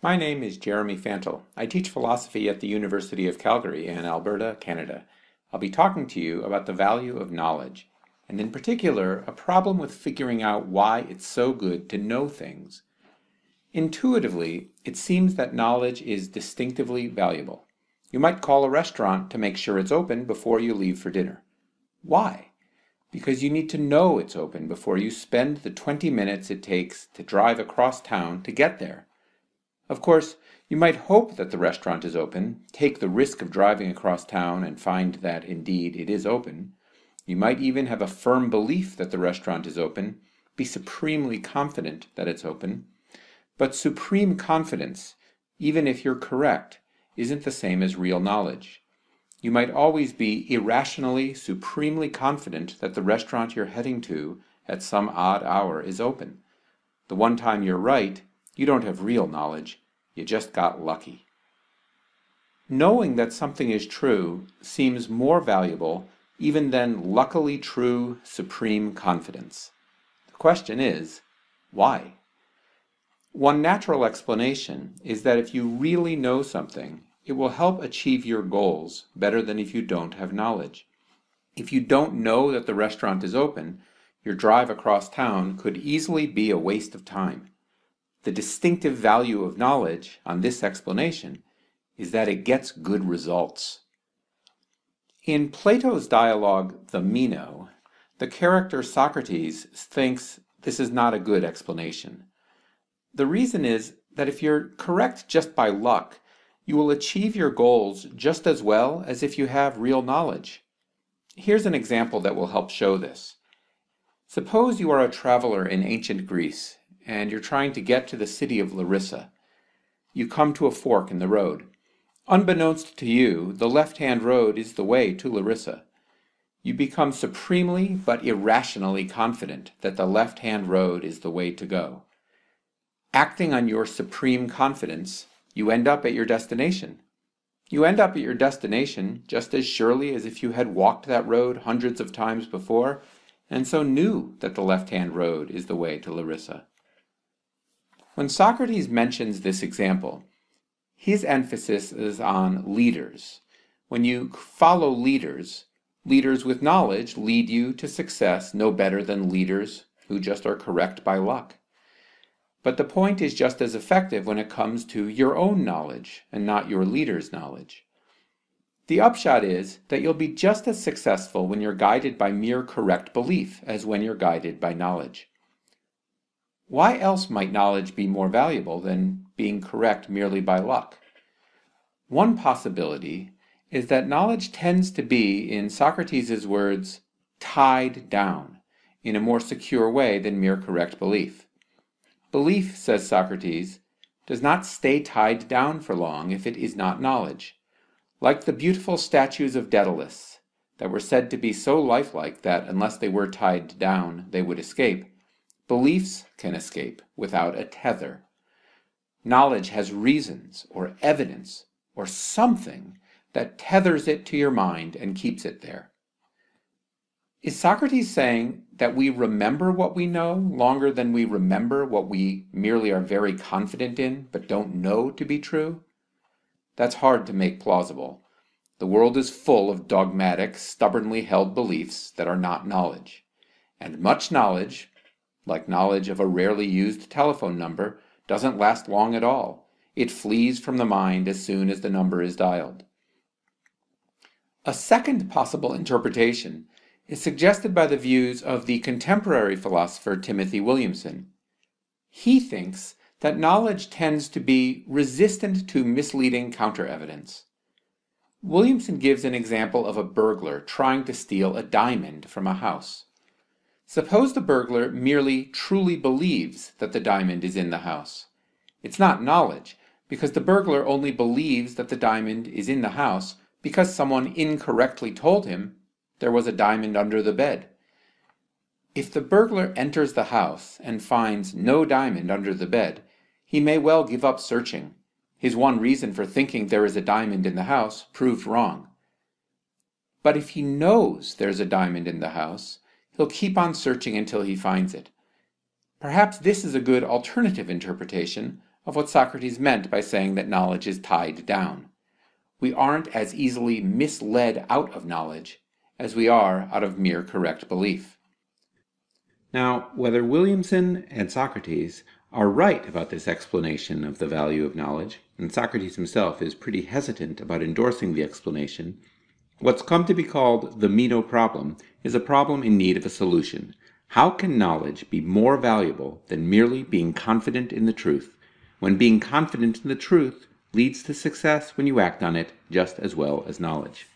My name is Джеръми Фантъл. I teach philosophy at the University of Calgary in Alberta, Canada. I'll be talking to you about the value of knowledge, and in particular, a problem with figuring out why it's so good to know things. Intuitively, it seems that knowledge is distinctively valuable. You might call a restaurant to make sure it's open before you leave for dinner. Why? Because you need to know it's open before you spend the 20 minutes it takes to drive across town to get there. Of course, you might hope that the restaurant is open, take the risk of driving across town and find that indeed it is open. You might even have a firm belief that the restaurant is open, be supremely confident that it's open. But supreme confidence, even if you're correct, isn't the same as real knowledge. You might always be irrationally, supremely confident that the restaurant you're heading to at some odd hour is open. The one time you're right, you don't have real knowledge, you just got lucky. Knowing that something is true seems more valuable even than luckily true supreme confidence. The question is, why? One natural explanation is that if you really know something, it will help achieve your goals better than if you don't have knowledge. If you don't know that the restaurant is open, your drive across town could easily be a waste of time. The distinctive value of knowledge on this explanation is that it gets good results. In Plato's dialogue, the Meno, the character Socrates thinks this is not a good explanation. The reason is that if you're correct just by luck, you will achieve your goals just as well as if you have real knowledge. Here's an example that will help show this. Suppose you are a traveler in ancient Greece, and you're trying to get to the city of Larissa. You come to a fork in the road. Unbeknownst to you, the left-hand road is the way to Larissa. You become supremely but irrationally confident that the left-hand road is the way to go. Acting on your supreme confidence, you end up at your destination. You end up at your destination just as surely as if you had walked that road hundreds of times before, and so knew that the left-hand road is the way to Larissa. When Socrates mentions this example, his emphasis is on leaders. When you follow leaders, leaders with knowledge lead you to success no better than leaders who just are correct by luck. But the point is just as effective when it comes to your own knowledge and not your leader's knowledge. The upshot is that you'll be just as successful when you're guided by mere correct belief as when you're guided by knowledge. Why else might knowledge be more valuable than being correct merely by luck? One possibility is that knowledge tends to be, in Socrates' words, tied down in a more secure way than mere correct belief. Belief, says Socrates, does not stay tied down for long if it is not knowledge. Like the beautiful statues of Daedalus, that were said to be so lifelike that unless they were tied down, they would escape, beliefs can escape without a tether. Knowledge has reasons or evidence or something that tethers it to your mind and keeps it there. Is Socrates saying that we remember what we know longer than we remember what we merely are very confident in but don't know to be true? That's hard to make plausible. The world is full of dogmatic, stubbornly held beliefs that are not knowledge. And much knowledge, like knowledge of a rarely used telephone number, doesn't last long at all. It flees from the mind as soon as the number is dialed. A second possible interpretation is suggested by the views of the contemporary philosopher Timothy Williamson. He thinks that knowledge tends to be resistant to misleading counter-evidence. Williamson gives an example of a burglar trying to steal a diamond from a house. Suppose the burglar merely truly believes that the diamond is in the house. It's not knowledge, because the burglar only believes that the diamond is in the house because someone incorrectly told him there was a diamond under the bed. If the burglar enters the house and finds no diamond under the bed, he may well give up searching. His one reason for thinking there is a diamond in the house proved wrong. But if he knows there's a diamond in the house, he'll keep on searching until he finds it. Perhaps this is a good alternative interpretation of what Socrates meant by saying that knowledge is tied down. We aren't as easily misled out of knowledge as we are out of mere correct belief. Now, whether Williamson and Socrates are right about this explanation of the value of knowledge, and Socrates himself is pretty hesitant about endorsing the explanation, what's come to be called the Meno Problem is a problem in need of a solution. How can knowledge be more valuable than merely being confident in the truth, when being confident in the truth leads to success when you act on it just as well as knowledge?